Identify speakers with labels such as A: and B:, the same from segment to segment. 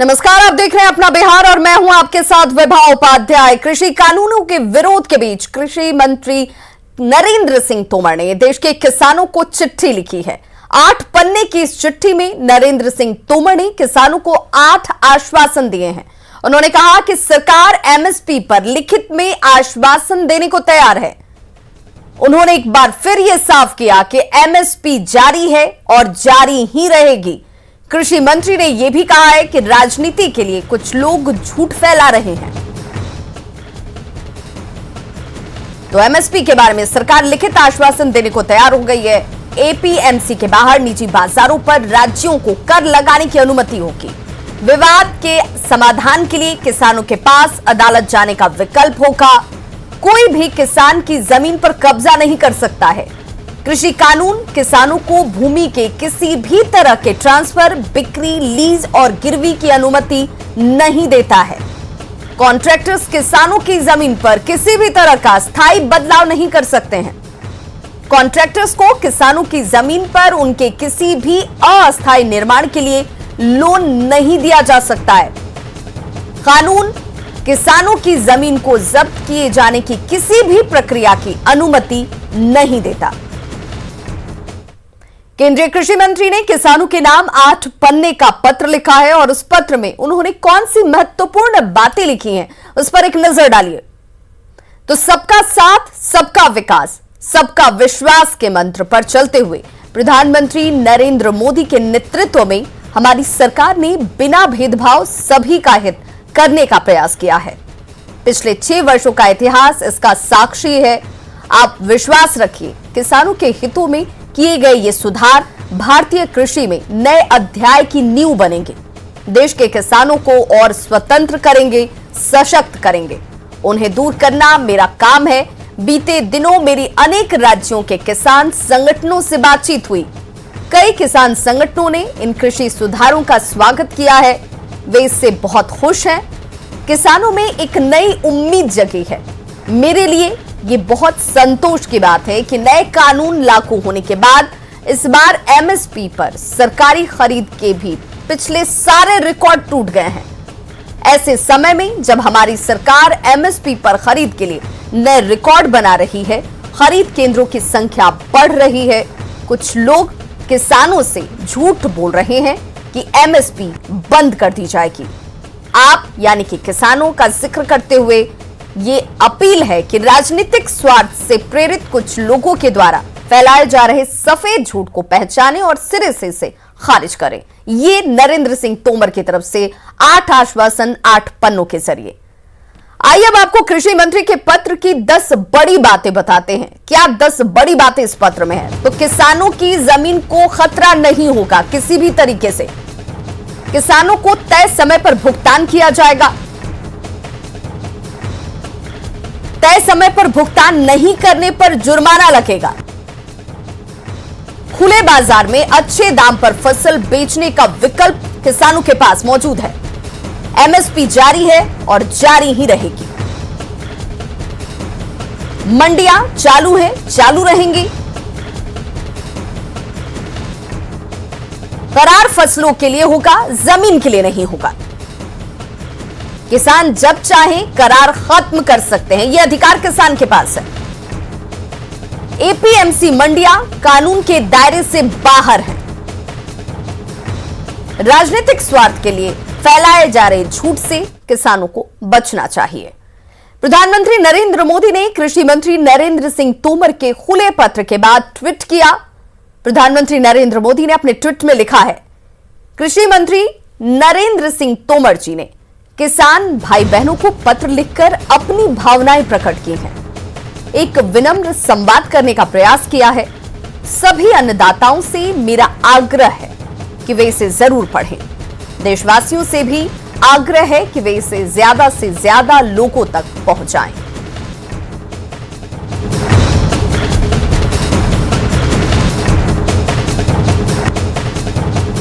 A: नमस्कार, आप देख रहे हैं अपना बिहार और मैं हूं आपके साथ विभा उपाध्याय। कृषि कानूनों के विरोध के बीच कृषि मंत्री नरेंद्र सिंह तोमर ने देश के किसानों को चिट्ठी लिखी है। 8 पन्ने की इस चिट्ठी में नरेंद्र सिंह तोमर ने किसानों को 8 आश्वासन दिए हैं। उन्होंने कहा कि सरकार एमएसपी पर लिखित में आश्वासन देने को तैयार है। उन्होंने एक बार फिर यह साफ किया कि एमएसपी जारी है और जारी ही रहेगी। कृषि मंत्री ने यह भी कहा है कि राजनीति के लिए कुछ लोग झूठ फैला रहे हैं। तो एमएसपी के बारे में सरकार लिखित आश्वासन देने को तैयार हो गई है। एपीएमसी के बाहर निजी बाजारों पर राज्यों को कर लगाने की अनुमति होगी। विवाद के समाधान के लिए किसानों के पास अदालत जाने का विकल्प होगा। कोई भी किसान की जमीन पर कब्जा नहीं कर सकता है। कृषि कानून किसानों को भूमि के किसी भी तरह के ट्रांसफर, बिक्री, लीज और गिरवी की अनुमति नहीं देता है। कॉन्ट्रैक्टर्स किसानों की जमीन पर किसी भी तरह का स्थायी बदलाव नहीं कर सकते हैं। कॉन्ट्रैक्टर्स को किसानों की जमीन पर उनके किसी भी अस्थायी निर्माण के लिए लोन नहीं दिया जा सकता है। कानून किसानों की जमीन को जब्त किए जाने की किसी भी प्रक्रिया की अनुमति नहीं देता। केंद्रीय कृषि मंत्री ने किसानों के नाम 8 पन्ने का पत्र लिखा है और उस पत्र में उन्होंने कौन सी महत्वपूर्ण बातें लिखी हैं, उस पर एक नजर डालिए। तो सबका साथ, सबका विकास, सबका विश्वास के मंत्र पर चलते हुए प्रधानमंत्री नरेंद्र मोदी के नेतृत्व में हमारी सरकार ने बिना भेदभाव सभी का हित करने का प्रयास किया है। पिछले 6 वर्षों का इतिहास इसका साक्षी है। आप विश्वास रखिए, किसानों के हितों में किए गए ये सुधार भारतीय कृषि में नए अध्याय की नींव बनेंगे। देश के किसानों को और स्वतंत्र करेंगे, सशक्त करेंगे। उन्हें दूर करना मेरा काम है। बीते दिनों मेरी अनेक राज्यों के किसान संगठनों से बातचीत हुई। कई किसान संगठनों ने इन कृषि सुधारों का स्वागत किया है। वे इससे बहुत खुश हैं। किसानों में एक नई उम्मीद जगी है। मेरे लिए ये बहुत संतोष की बात है कि नए कानून लागू होने के बाद इस बार एमएसपी पर सरकारी खरीद के भी पिछले सारे रिकॉर्ड टूट गए हैं। ऐसे समय में जब हमारी सरकार एमएसपी पर खरीद के लिए नए रिकॉर्ड बना रही है, खरीद केंद्रों की संख्या बढ़ रही है, कुछ लोग किसानों से झूठ बोल रहे हैं कि एमएसपी बंद कर दी जाएगी। आप यानी कि किसानों का जिक्र करते हुए ये अपील है कि राजनीतिक स्वार्थ से प्रेरित कुछ लोगों के द्वारा फैलाए जा रहे सफेद झूठ को पहचानें और सिरे से इसे खारिज करें। ये नरेंद्र सिंह तोमर की तरफ से 8 आश्वासन 8 पन्नों के जरिए। आइए अब आपको कृषि मंत्री के पत्र की 10 बड़ी बातें बताते हैं। क्या 10 बड़ी बातें इस पत्र में है? तो किसानों की जमीन को खतरा नहीं होगा किसी भी तरीके से। किसानों को तय समय पर भुगतान किया जाएगा। तय समय पर भुगतान नहीं करने पर जुर्माना लगेगा। खुले बाजार में अच्छे दाम पर फसल बेचने का विकल्प किसानों के पास मौजूद है। एमएसपी जारी है और जारी ही रहेगी। मंडियां चालू हैं, चालू रहेंगी। करार फसलों के लिए होगा, जमीन के लिए नहीं होगा। किसान जब चाहे करार खत्म कर सकते हैं, यह अधिकार किसान के पास है। एपीएमसी मंडियां कानून के दायरे से बाहर हैं। राजनीतिक स्वार्थ के लिए फैलाए जा रहे झूठ से किसानों को बचना चाहिए। प्रधानमंत्री नरेंद्र मोदी ने कृषि मंत्री नरेंद्र सिंह तोमर के खुले पत्र के बाद ट्वीट किया। प्रधानमंत्री नरेंद्र मोदी ने अपने ट्वीट में लिखा है, कृषि मंत्री नरेंद्र सिंह तोमर जी ने किसान भाई बहनों को पत्र लिखकर अपनी भावनाएं प्रकट की हैं। एक विनम्र संवाद करने का प्रयास किया है। सभी अन्नदाताओं से मेरा आग्रह है कि वे इसे जरूर पढ़ें। देशवासियों से भी आग्रह है कि वे इसे ज्यादा से ज्यादा लोगों तक पहुंचाएं।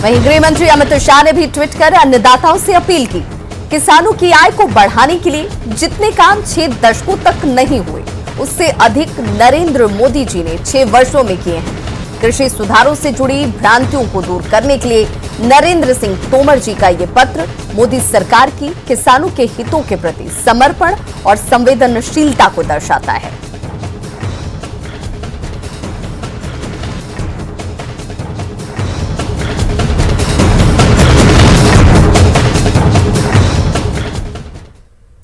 A: वहीं गृह मंत्री अमित शाह ने भी ट्वीट कर अन्नदाताओं से अपील की, किसानों की आय को बढ़ाने के लिए जितने काम 6 दशकों तक नहीं हुए, उससे अधिक नरेंद्र मोदी जी ने 6 वर्षों में किए हैं। कृषि सुधारों से जुड़ी भ्रांतियों को दूर करने के लिए नरेंद्र सिंह तोमर जी का ये पत्र मोदी सरकार की किसानों के हितों के प्रति समर्पण और संवेदनशीलता को दर्शाता है।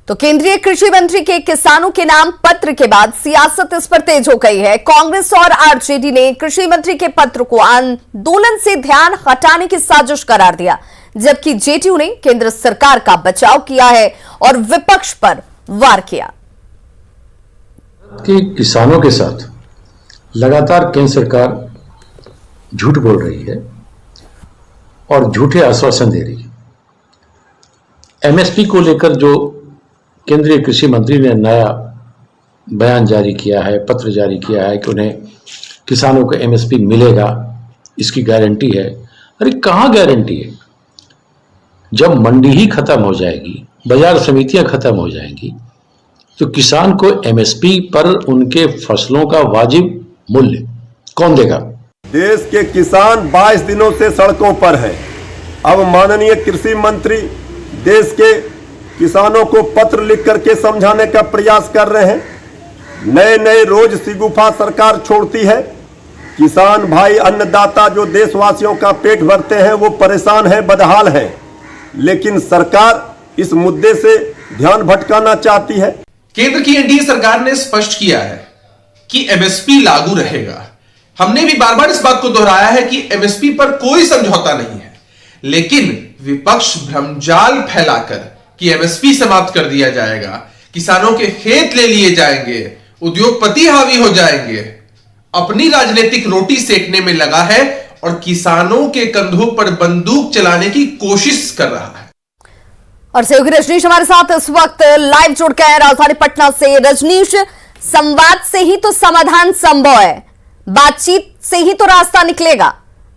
A: तो केंद्रीय कृषि मंत्री के किसानों के नाम पत्र के बाद सियासत इस पर तेज हो गई है। कांग्रेस और आरजेडी ने कृषि मंत्री के पत्र को आंदोलन से ध्यान हटाने की साजिश करार दिया, जबकि जेडीयू ने केंद्र सरकार का बचाव किया है और विपक्ष पर वार किया।
B: कि किसानों के साथ लगातार केंद्र सरकार झूठ बोल रही है और झूठे आश्वासन दे रही है। एमएसपी को लेकर जो केंद्रीय कृषि मंत्री ने नया बयान जारी किया है, पत्र जारी किया है कि उन्हें किसानों को एमएसपी मिलेगा, इसकी गारंटी है। अरे कहाँ गारंटी है? जब मंडी ही खत्म हो जाएगी, बाजार समितियां खत्म हो जाएंगी, तो किसान को एमएसपी पर उनके फसलों का वाजिब मूल्य कौन देगा?
C: देश के किसान 22 दिनों से सड़कों पर हैं। अब माननीय कृषि मंत्री देश के किसानों को पत्र लिख करके समझाने का प्रयास कर रहे हैं। नए नए रोज शिगुफा सरकार छोड़ती है। किसान भाई, अन्नदाता जो देशवासियों का पेट भरते हैं वो परेशान है, बदहाल है, लेकिन सरकार इस मुद्दे से ध्यान भटकाना चाहती है।
D: केंद्र की एनडीए सरकार ने स्पष्ट किया है कि एमएसपी लागू रहेगा। हमने भी बार बार इस बात को दोहराया है कि एमएसपी पर कोई समझौता नहीं है, लेकिन विपक्ष भ्रमजाल फैलाकर कि एमएसपी समाप्त कर दिया जाएगा, किसानों के खेत ले लिए जाएंगे, उद्योगपति हावी हो जाएंगे, अपनी राजनीतिक रोटी सेकने में लगा है और किसानों के कंधों पर बंदूक चलाने की कोशिश कर रहा है।
A: और सहयोगी रजनीश हमारे साथ इस वक्त लाइव जुड़ गए हैं राजधानी पटना से। रजनीश, संवाद से ही तो समाधान संभव है, बातचीत से ही तो रास्ता निकलेगा।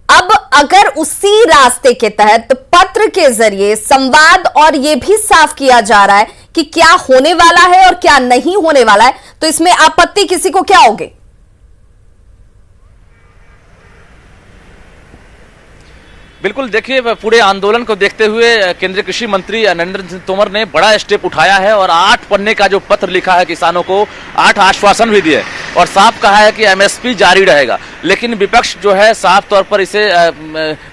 A: अब अगर उसी रास्ते के तहत पत्र के जरिए संवाद और यह भी साफ किया जा रहा है कि क्या होने वाला है और क्या नहीं होने वाला है, तो इसमें आपत्ति किसी को क्या होगी?
E: बिल्कुल, देखिए पूरे आंदोलन को देखते हुए केंद्रीय कृषि मंत्री नरेंद्र सिंह तोमर ने बड़ा स्टेप उठाया है और 8 पन्ने का जो पत्र लिखा है किसानों को, 8 आश्वासन भी दिए और साफ कहा है कि एमएसपी जारी रहेगा। लेकिन विपक्ष जो है साफ तौर पर इसे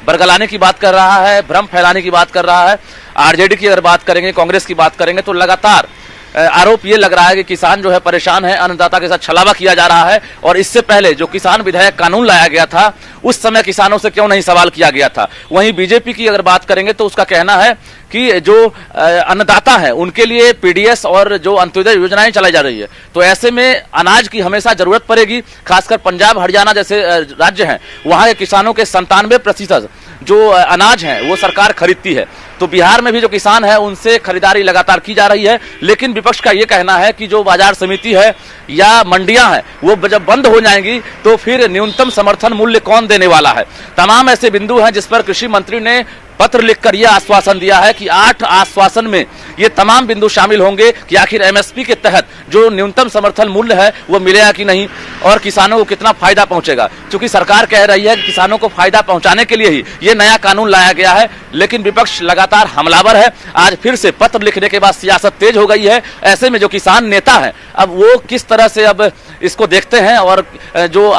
E: बरगलाने की बात कर रहा है, भ्रम फैलाने की बात कर रहा है। आरजेडी की अगर बात करेंगे, कांग्रेस की बात करेंगे तो लगातार आरोप ये लग रहा है कि किसान जो है परेशान है, अन्नदाता के साथ छलावा किया जा रहा है। और इससे पहले जो किसान विधेयक कानून लाया गया था उस समय किसानों से क्यों नहीं सवाल किया गया था। वहीं बीजेपी की अगर बात करेंगे तो उसका कहना है कि जो अन्नदाता है उनके लिए पीडीएस और जो अंत्योदय योजनाएं चलाई जा रही है, तो ऐसे में अनाज की हमेशा जरूरत पड़ेगी। खासकर पंजाब हरियाणा जैसे राज्य हैं, वहां के किसानों के 97% जो अनाज है वो सरकार खरीदती है। तो बिहार में भी जो किसान है उनसे खरीदारी लगातार की जा रही है। लेकिन विपक्ष का ये कहना है कि जो बाजार समिति है या मंडियां हैं वो जब बंद हो जाएंगी तो फिर न्यूनतम समर्थन मूल्य कौन देने वाला है। तमाम ऐसे बिंदु हैं जिस पर कृषि मंत्री ने पत्र लिखकर यह आश्वासन दिया है कि 8 आश्वासन में ये तमाम बिंदु शामिल होंगे कि आखिर एमएसपी के तहत जो न्यूनतम समर्थन मूल्य है वो मिलेगा कि नहीं और किसानों को कितना फायदा पहुंचेगा। क्योंकि सरकार कह रही है कि किसानों को फायदा पहुंचाने के लिए ही ये नया कानून लाया गया है, लेकिन विपक्ष लगातार हमलावर है। आज फिर से पत्र लिखने के बाद सियासत तेज हो गई है। ऐसे में जो किसान नेता है अब वो किस तरह से अब इसको देखते हैं और जो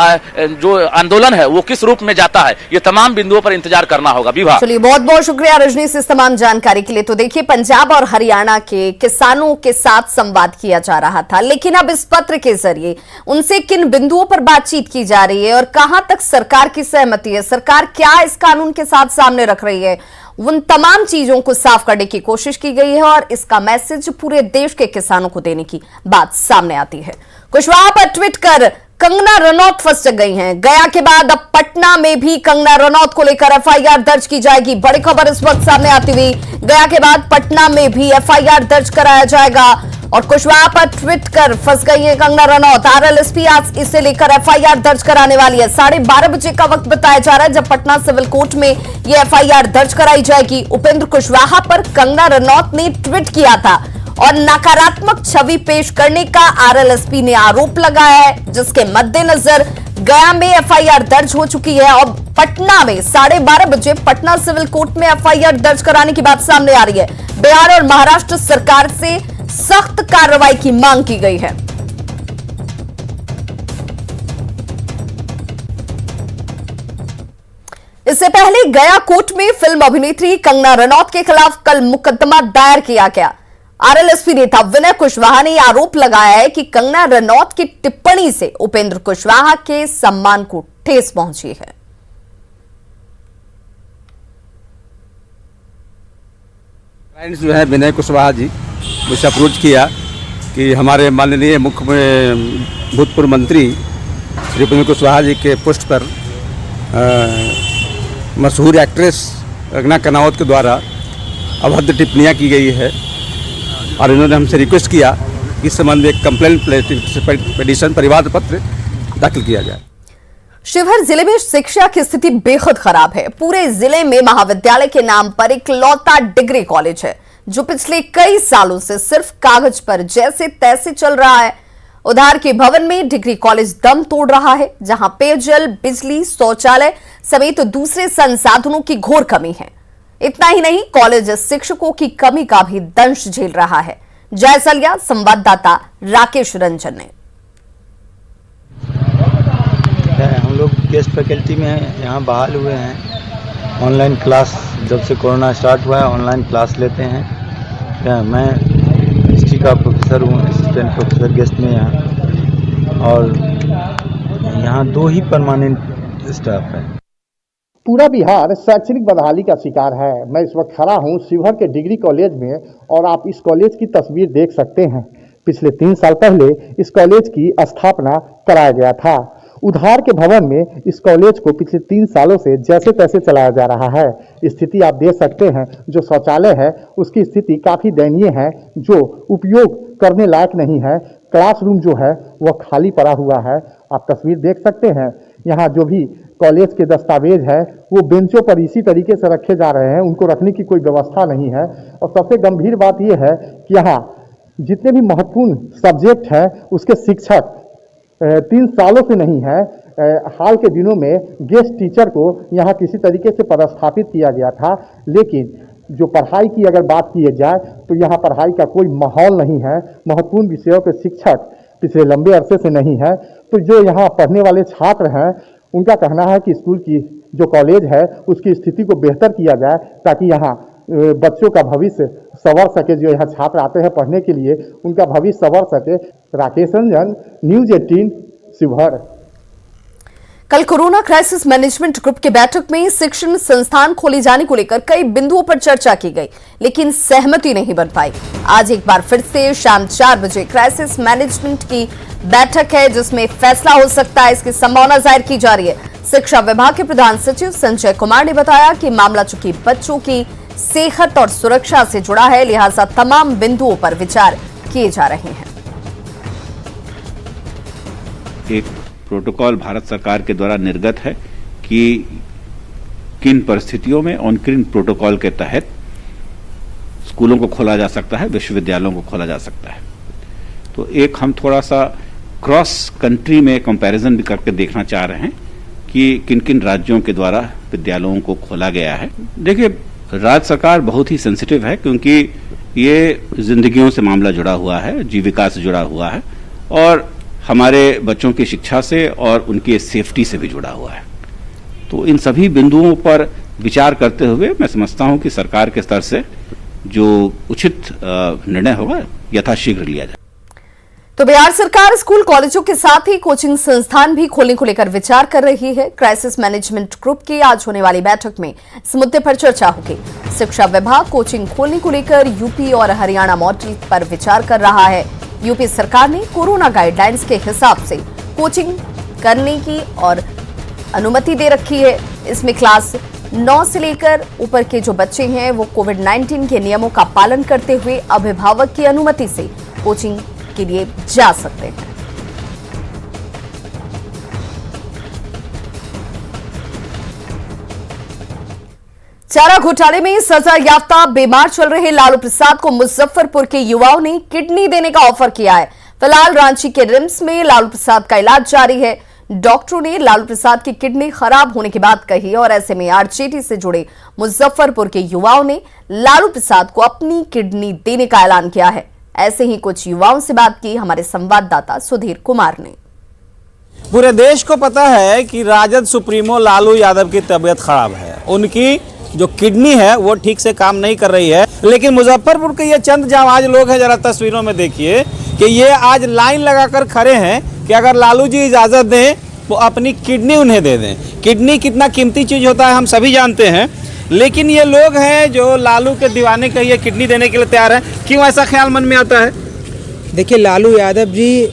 E: आंदोलन है वो किस रूप में जाता है, ये तमाम बिंदुओं पर इंतजार करना होगा। विभा,
A: चलिए बहुत बहुत शुक्रिया रजनीश इस तमाम जानकारी के लिए। तो देखिए, पंजाब और हरियाणा के किसानों के साथ संवाद किया जा रहा था, लेकिन अब इस पत्र के जरिए उनसे किन बिंदुओं पर बातचीत की जा रही है और कहां तक सरकार की सहमति है, सरकार क्या इस कानून के साथ सामने रख रही है, उन तमाम चीजों को साफ करने की कोशिश की गई है और इसका मैसेज पूरे देश के किसानों को देने की बात सामने आती है। कुशवाहा पर ट्वीट कर कंगना रनौत फंस गई हैं। गया के बाद अब पटना में भी कंगना रनौत को लेकर एफआईआर दर्ज की जाएगी। बड़ी खबर इस वक्त सामने आती हुई, गया के बाद पटना में भी एफआईआर दर्ज कराया जाएगा और कुशवाहा पर ट्वीट कर फंस गई है कंगना रनौत। आरएलएसपी आज इसे लेकर एफआईआर दर्ज कराने वाली है। 12:30 बजे का वक्त बताया जा रहा है जब पटना सिविल कोर्ट में यह एफआईआर दर्ज कराई जाएगी। उपेंद्र कुशवाहा पर कंगना रनौत ने ट्वीट किया था और नकारात्मक छवि पेश करने का आरएलएसपी ने आरोप लगाया है, जिसके मद्देनजर गया में एफआईआर दर्ज हो चुकी है और पटना में 12:30 बजे पटना सिविल कोर्ट में एफआईआर दर्ज कराने की बात सामने आ रही है। बिहार और महाराष्ट्र सरकार से सख्त कार्रवाई की मांग की गई है। इससे पहले गया कोर्ट में फिल्म अभिनेत्री कंगना रनौत के खिलाफ कल मुकदमा दायर किया गया। आरएलएसपी नेता विनय कुशवाहा ने आरोप लगाया है कि कंगना रनौत की टिप्पणी से उपेंद्र कुशवाहा के सम्मान को ठेस पहुंची है।
F: क्लाइंट्स जो है विनय कुशवाहा जी मुझसे अप्रोच किया कि हमारे माननीय भूतपूर्व मंत्री श्री उपेंद्र कुशवाहा जी के पोस्ट पर मशहूर एक्ट्रेस कंगना रनौत के द्वारा अभद्र टिप्पणियां की गई है और इन्होंने हमसे रिक्वेस्ट किया कि इस संबंध में एक कंप्लेंट पिटीशन परिवाद पत्र दाखिल किया जाए।
A: शिवहर जिले में शिक्षा की स्थिति बेहद खराब है। पूरे जिले में महाविद्यालय के नाम पर एक लौता डिग्री कॉलेज है, जो पिछले कई सालों से सिर्फ कागज पर जैसे तैसे चल रहा है। उधार के भवन में डिग्री कॉलेज दम तोड़ रहा है, जहां पेयजल, बिजली, शौचालय समेत दूसरे संसाधनों की घोर कमी है। इतना ही नहीं, कॉलेज शिक्षकों की कमी का भी दंश झेल रहा है। जायजा लिया संवाददाता राकेश रंजन ने।
G: हम लोग गेस्ट फैकल्टी में यहाँ बहाल हुए हैं। ऑनलाइन क्लास जब से कोरोना स्टार्ट हुआ है ऑनलाइन क्लास लेते हैं। मैं हिस्ट्री का प्रोफेसर हूँ, असिस्टेंट प्रोफेसर गेस्ट में यहाँ, और यहाँ 2 ही परमानेंट स्टाफ है।
H: पूरा बिहार शैक्षणिक बदहाली का शिकार है। मैं इस वक्त खड़ा हूँ शिवहर के डिग्री कॉलेज में और आप इस कॉलेज की तस्वीर देख सकते हैं। पिछले 3 साल पहले इस कॉलेज की स्थापना कराया गया था। उधार के भवन में इस कॉलेज को पिछले 3 सालों से जैसे तैसे चलाया जा रहा है। स्थिति आप देख सकते हैं, जो शौचालय है उसकी स्थिति काफ़ी दयनीय है, जो उपयोग करने लायक नहीं है। क्लासरूम जो है वह खाली पड़ा हुआ है। आप तस्वीर देख सकते हैं। यहाँ जो भी कॉलेज के दस्तावेज है वो बेंचों पर इसी तरीके से रखे जा रहे हैं, उनको रखने की कोई व्यवस्था नहीं है। और सबसे गंभीर बात यह है कि यहाँ जितने भी महत्वपूर्ण सब्जेक्ट हैं उसके शिक्षक 3 सालों से नहीं है। हाल के दिनों में गेस्ट टीचर को यहाँ किसी तरीके से पदस्थापित किया गया था, लेकिन जो पढ़ाई की अगर बात की जाए तो यहाँ पढ़ाई का कोई माहौल नहीं है। महत्वपूर्ण विषयों के शिक्षक पिछले लंबे अरसे से नहीं है। तो जो यहाँ पढ़ने वाले छात्र हैं उनका कहना है कि स्कूल की जो कॉलेज है उसकी स्थिति को बेहतर किया जाए, ताकि यहाँ बच्चों का भविष्य संवर सके। जो यहाँ छात्र आते हैं पढ़ने के लिए उनका भविष्य संवर सके। राकेश रंजन, न्यूज 18, शिवहर।
A: कल कोरोना क्राइसिस मैनेजमेंट ग्रुप की बैठक में शिक्षण संस्थान खोले जाने को लेकर कई बिंदुओं पर चर्चा की गई, लेकिन सहमति नहीं बन पाई। आज एक बार फिर से शाम 4 बजे क्राइसिस मैनेजमेंट की बैठक है, जिसमें फैसला हो सकता है, इसकी संभावना जाहिर की जा रही है। शिक्षा विभाग के प्रधान सचिव संजय कुमार ने बताया कि मामला चूंकि बच्चों की सेहत और सुरक्षा से जुड़ा है, लिहाजा तमाम बिंदुओं पर विचार किए जा रहे हैं।
I: एक प्रोटोकॉल भारत सरकार के द्वारा निर्गत है कि किन परिस्थितियों में और किन प्रोटोकॉल के तहत स्कूलों को खोला जा सकता है, विश्वविद्यालयों को खोला जा सकता है। तो एक हम थोड़ा सा क्रॉस कंट्री में कंपैरिजन भी करके देखना चाह रहे हैं कि किन किन राज्यों के द्वारा विद्यालयों को खोला गया है। देखिए, राज्य सरकार बहुत ही सेंसिटिव है, क्योंकि ये जिंदगियों से मामला जुड़ा हुआ है, जीविका से जुड़ा हुआ है और हमारे बच्चों की शिक्षा से और उनकी सेफ्टी से भी जुड़ा हुआ है। तो इन सभी बिंदुओं पर विचार करते हुए मैं समझता हूं कि सरकार के स्तर से जो उचित निर्णय होगा यथाशीघ्र लिया जाए।
A: तो बिहार सरकार स्कूल कॉलेजों के साथ ही कोचिंग संस्थान भी खोलने को लेकर विचार कर रही है। क्राइसिस मैनेजमेंट ग्रुप की आज होने वाली बैठक में इस मुद्दे पर चर्चा होगी। शिक्षा विभाग कोचिंग खोलने को लेकर यूपी और हरियाणा मॉडल पर विचार कर रहा है। यूपी सरकार ने कोरोना गाइडलाइंस के हिसाब से कोचिंग करने की और अनुमति दे रखी है। इसमें क्लास 9 से लेकर ऊपर के जो बच्चे हैं वो कोविड-19 के नियमों का पालन करते हुए अभिभावक की अनुमति से कोचिंग के लिए जा सकते हैं। चारा घोटाले में सजा याफ्ता बीमार चल रहे लालू प्रसाद को मुजफ्फरपुर के युवाओं ने किडनी देने का ऑफर किया है। फिलहाल रांची के रिम्स में लालू प्रसाद का इलाज जारी है। डॉक्टरों ने लालू प्रसाद की किडनी खराब होने की बात कही और ऐसे में आरजेडी से जुड़े मुजफ्फरपुर के युवाओं ने लालू प्रसाद को अपनी किडनी देने का ऐलान किया है। ऐसे ही कुछ युवाओं से बात की हमारे संवाददाता सुधीर कुमार ने।
J: पूरे देश को पता है कि राजद सुप्रीमो लालू यादव की तबीयत खराब है, उनकी जो किडनी है वो ठीक से काम नहीं कर रही है। लेकिन मुजफ्फरपुर के ये चंद जाबाज लोग हैं, जरा तस्वीरों में देखिए कि ये आज लाइन लगाकर खड़े हैं कि अगर लालू जी इजाज़त दें तो अपनी किडनी उन्हें दे दें। किडनी कितना कीमती चीज़ होता है हम सभी जानते हैं, लेकिन ये लोग हैं जो लालू के दीवाने के ये किडनी देने के लिए तैयार हैं। क्यों ऐसा ख्याल मन में आता है?
K: देखिए, लालू यादव जी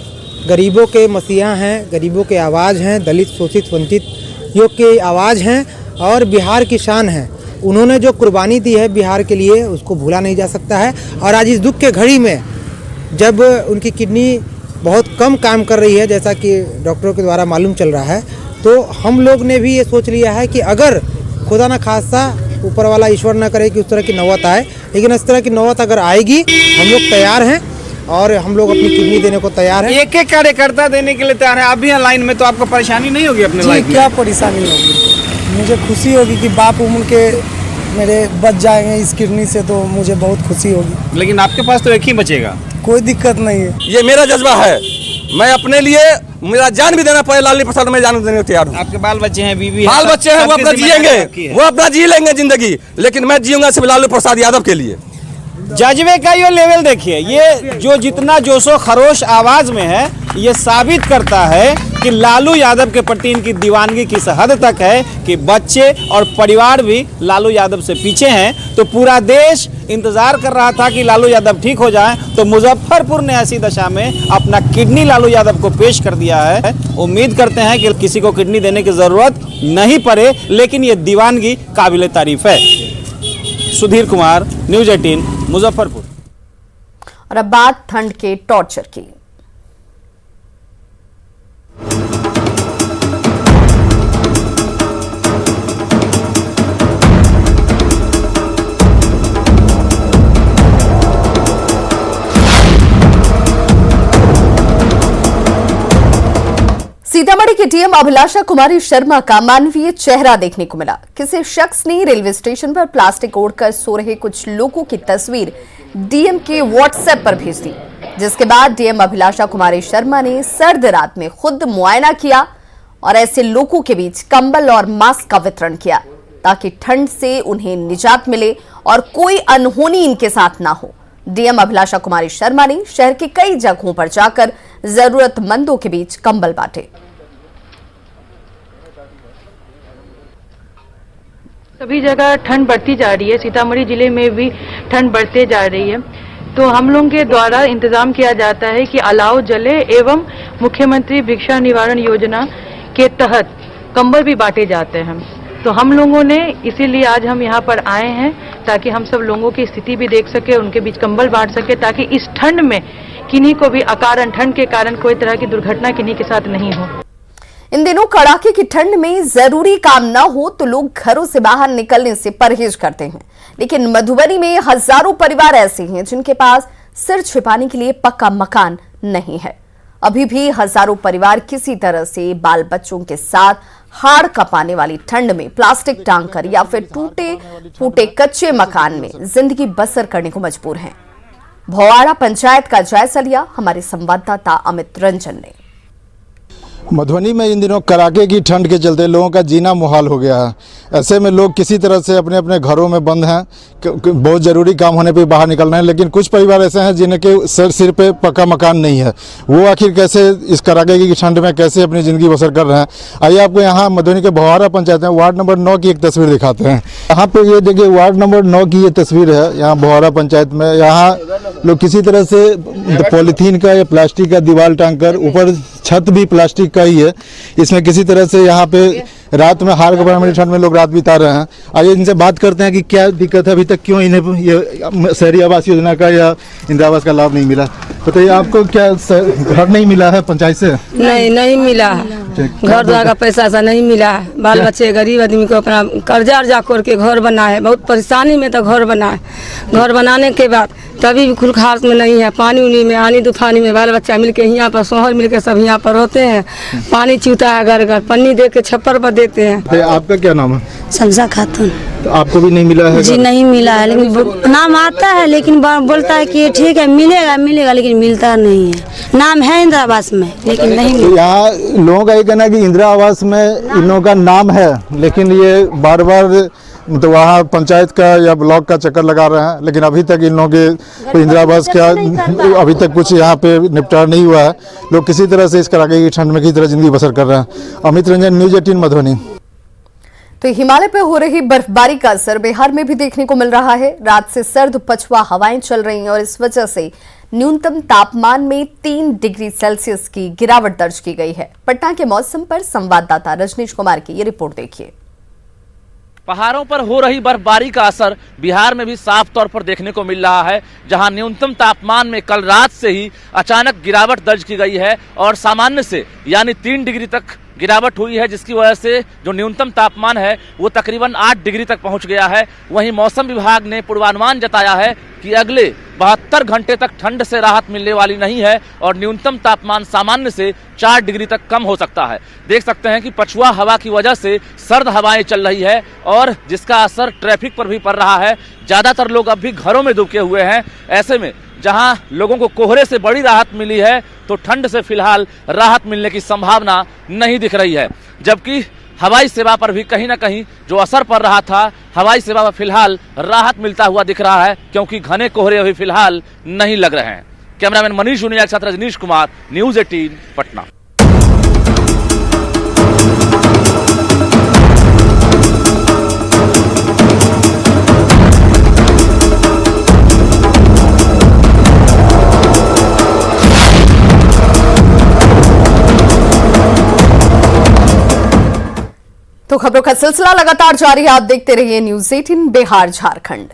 K: गरीबों के मसीहा हैं, गरीबों के आवाज़ हैं, दलित शोषित वंचित योग की आवाज़ हैं और बिहार की शान हैं। उन्होंने जो कुर्बानी दी है बिहार के लिए उसको भूला नहीं जा सकता है। और आज इस दुख के घड़ी में जब उनकी किडनी बहुत कम काम कर रही है, जैसा कि डॉक्टरों के द्वारा मालूम चल रहा है, तो हम लोग ने भी ये सोच लिया है कि अगर खुदा न खास्ता ऊपर वाला ईश्वर न करे कि उस तरह की नौबत आए, लेकिन इस तरह की नौबत अगर आएगी हम लोग तैयार हैं और हम लोग अपनी किडनी देने को तैयार हैं।
J: एक एक कार्यकर्ता देने के लिए तैयार है। आप भी लाइन में, तो आपको परेशानी नहीं होगी अपने लाइफ में?
K: क्या परेशानी होगी, मुझे खुशी होगी कि बाप उम्र के मेरे बच जाएंगे इस किडनी से, तो मुझे बहुत खुशी होगी।
J: लेकिन आपके पास तो एक ही बचेगा।
K: कोई दिक्कत नहीं है,
F: ये मेरा जज्बा है। मैं अपने लिए मेरा जान भी देना पड़े लालू प्रसाद में जान देने को तैयार हूँ।
J: आपके बाल बच्चे हैं, बीवी है,
F: बाल बच्चे हैं, वो अपना जिएंगे, वो अपना जी लेंगे जिंदगी, लेकिन मैं जीऊंगा सिर्फ लालू प्रसाद यादव के लिए।
J: जज्बे का ये लेवल देखिए, ये जो जितना जोशो खरोश आवाज में है, ये साबित करता है कि लालू यादव के प्रति इनकी दीवानगी किस हद तक है कि बच्चे और परिवार भी लालू यादव से पीछे हैं। तो पूरा देश इंतजार कर रहा था कि लालू यादव ठीक हो जाएं, तो मुजफ्फरपुर ने ऐसी दशा में अपना किडनी लालू यादव को पेश कर दिया है। उम्मीद करते हैं कि किसी को किडनी देने की जरूरत नहीं पड़े, लेकिन ये दीवानगी काबिले तारीफ है। सुधीर कुमार, न्यूज़ 18, मुजफ्फरपुर।
A: और अब बात ठंड के टॉर्चर की। सीतामढ़ी की डीएम अभिलाषा कुमारी शर्मा का मानवीय चेहरा देखने को मिला। किसी शख्स ने रेलवे स्टेशन पर प्लास्टिक ओढ़कर सो रहे कुछ लोगों की तस्वीर डीएम के व्हाट्सएप पर भेज दी, जिसके बाद डीएम अभिलाषा कुमारी शर्मा ने सर्द रात में खुद मुआयना किया और ऐसे लोगों के बीच कंबल और मास्क का वितरण किया ताकि ठंड से उन्हें निजात मिले और कोई अनहोनी इनके साथ ना हो। डीएम अभिलाषा कुमारी शर्मा ने शहर की कई जगहों पर जाकर जरूरतमंदों के बीच कंबल बांटे।
L: सभी जगह ठंड बढ़ती जा रही है, सीतामढ़ी जिले में भी ठंड बढ़ते जा रही है, तो हम लोगों के द्वारा इंतजाम किया जाता है कि अलाव जले एवं मुख्यमंत्री भिक्षा निवारण योजना के तहत कंबल भी बांटे जाते हैं। तो हम लोगों ने इसीलिए आज हम यहाँ पर आए हैं ताकि हम सब लोगों की स्थिति भी देख सके, उनके बीच कंबल बांट सके, ताकि इस ठंड में किन्हीं को भी अकारण ठंड के कारण कोई तरह की दुर्घटना किन्हीं के साथ नहीं हो।
A: इन दिनों कड़ाके की ठंड में जरूरी काम न हो तो लोग घरों से बाहर निकलने से परहेज करते हैं, लेकिन मधुबनी में हजारों परिवार ऐसे हैं जिनके पास सिर छिपाने के लिए पक्का मकान नहीं है। अभी भी हजारों परिवार किसी तरह से बाल बच्चों के साथ हाड़ कपाने वाली ठंड में प्लास्टिक टांगकर या फिर टूटे फूटे कच्चे मकान में जिंदगी बसर करने को मजबूर हैं। भोवाड़ा पंचायत का जायजा लिया हमारे संवाददाता अमित रंजन ने।
M: मधुबनी में इन दिनों कड़ाके की ठंड के चलते लोगों का जीना मुहाल हो गया है। ऐसे में लोग किसी तरह से अपने अपने घरों में बंद हैं, बहुत ज़रूरी काम होने पे बाहर निकल रहे हैं, लेकिन कुछ परिवार ऐसे हैं जिनके सिर पे पक्का मकान नहीं है। वो आखिर कैसे इस कड़ाके की ठंड में कैसे अपनी ज़िंदगी बसर कर रहे हैं। आइए आपको यहाँ मधुबनी के भोवाड़ा पंचायत में वार्ड नंबर 9 की एक तस्वीर दिखाते हैं। यहाँ पे ये देखिए वार्ड नंबर 9 की ये तस्वीर है। यहाँ भोवाड़ा पंचायत में यहाँ लोग किसी तरह से पॉलीथीन का या प्लास्टिक का दीवार टांग कर, ऊपर छत भी प्लास्टिक का ही है, इसमें किसी तरह से यहाँ पे रात में हाड़ कपाने वाली ठंड में लोग रात बिता रहे हैं। आइए इनसे बात करते हैं कि क्या दिक्कत है, अभी तक क्यों इन्हें ये शहरी आवास योजना का या इंदिरा आवास का लाभ नहीं मिला। बताइए, आपको क्या घर नहीं मिला है पंचायत से?
N: नहीं मिला है, घर द्वार का पैसा ऐसा नहीं मिला है। बाल बच्चे गरीब आदमी को अपना कर्जा अर्जा करके घर बना है, बहुत परेशानी में तो घर बना है। घर बनाने के बाद तभी भी खुलखास में नहीं है, पानी उनी में, आनी तूफानी में बाल बच्चा मिलके यहाँ पर शोहर मिलके सब यहाँ पर होते हैं। पानी चूता है घर घर, पन्नी दे के छप्पर पर देते हैं।
M: आपका क्या नाम है?
N: शमसा खातून।
M: तो आपको भी नहीं मिला है?
N: जी नहीं मिला है, लेकिन नाम आता है, लेकिन बोलता है कि ठीक है मिलेगा, लेकिन मिलता नहीं है। नाम है इंदिरा आवास में, लेकिन नहीं मिला।
M: यहाँ लोगों का ये कहना है कि इंदिरा आवास में इन लोगों का नाम है, लेकिन ये बार बार तो वहाँ पंचायत का या ब्लॉक का चक्कर लगा रहे हैं, लेकिन अभी तक इन लोगों के इंदिरा आवास का अभी तक कुछ यहाँ पे निपटारा नहीं हुआ है। लोग किसी तरह से इस कड़ाके की ठंड में किसी तरह जिंदगी बसर कर रहे हैं। अमित रंजन, न्यूज़ 18 मधुबनी।
A: तो हिमालय पे हो रही बर्फबारी का असर बिहार में भी देखने को मिल रहा है। रात से सर्द पछुआ हवाएं चल रही हैं और इस वजह से न्यूनतम तापमान में 3 डिग्री सेल्सियस की गिरावट दर्ज की गई है। पटना के मौसम पर संवाददाता रजनीश कुमार की ये रिपोर्ट देखिए।
E: पहाड़ों पर हो रही बर्फबारी का असर बिहार में भी साफ तौर पर देखने को मिल रहा है, जहां न्यूनतम तापमान में कल रात से ही अचानक गिरावट दर्ज की गई है और सामान्य से यानी 3 डिग्री तक गिरावट हुई है, जिसकी वजह से जो न्यूनतम तापमान है वो तकरीबन 8 डिग्री तक पहुंच गया है। वहीं मौसम विभाग ने पूर्वानुमान जताया है कि अगले 72 घंटे तक ठंड से राहत मिलने वाली नहीं है और न्यूनतम तापमान सामान्य से 4 डिग्री तक कम हो सकता है। देख सकते हैं कि पछुआ हवा की वजह से सर्द हवाएं चल रही है और जिसका असर ट्रैफिक पर भी पड़ रहा है। ज्यादातर लोग अब भी घरों में दुबके हुए हैं। ऐसे में जहां लोगों को कोहरे से बड़ी राहत मिली है, तो ठंड से फिलहाल राहत मिलने की संभावना नहीं दिख रही है। जबकि हवाई सेवा पर भी कहीं ना कहीं जो असर पड़ रहा था, हवाई सेवा पर फिलहाल राहत मिलता हुआ दिख रहा है, क्योंकि घने कोहरे अभी फिलहाल नहीं लग रहे हैं। कैमरामैन मनीष उनिया के साथ रजनीश कुमार, न्यूज़ 18 पटना।
A: तो खबरों का सिलसिला लगातार जारी है। आप देखते रहिए न्यूज़ 18 बिहार झारखंड।